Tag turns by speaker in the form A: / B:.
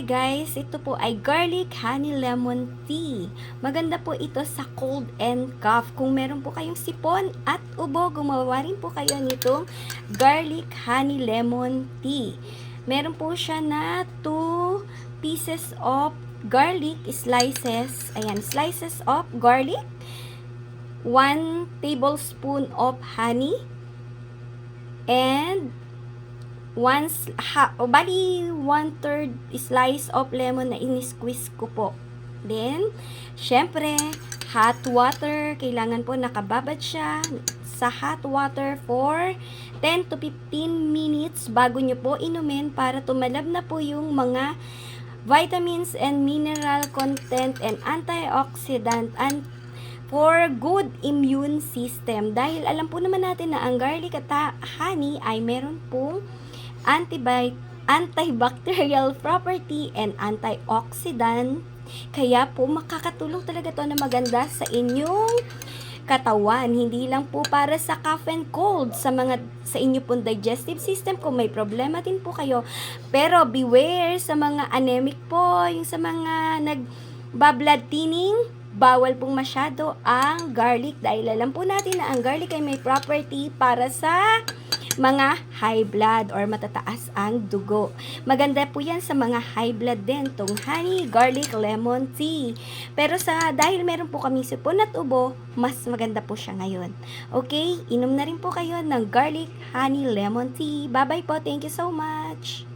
A: guys, ito po ay garlic honey lemon tea. Maganda po ito sa cold and cough. Kung meron po kayong sipon at ubo, gumawa rin po kayo nitong garlic honey lemon tea. Meron po siya na 2 pieces of garlic slices. Ayan, slices of garlic. 1 tablespoon of honey. And bali 1/3 slice of lemon na in-squeeze ko po. Then, syempre, hot water. Kailangan po nakababad siya sa hot water for 10 to 15 minutes bago nyo po inumin para tumalab na po yung mga vitamins and mineral content and antioxidant and for good immune system. Dahil alam po naman natin na ang garlic at honey ay meron pong antibacterial property and antioxidant. Kaya po makakatulong talaga to na maganda sa inyong katawan. Hindi lang po para sa cough and cold, sa inyo pong digestive system kung may problema din po kayo. Pero beware sa mga anemic po, yung sa mga nag-blood thinning, bawal pong masyado ang garlic dahil alam po natin na ang garlic ay may property para sa mga high blood or matataas ang dugo. Maganda po yan sa mga high blood din, tong honey, garlic, lemon tea. Pero dahil meron po kami sipon at ubo, mas maganda po siya ngayon. Okay, inom na rin po kayo ng garlic, honey, lemon tea. Bye-bye po. Thank you so much.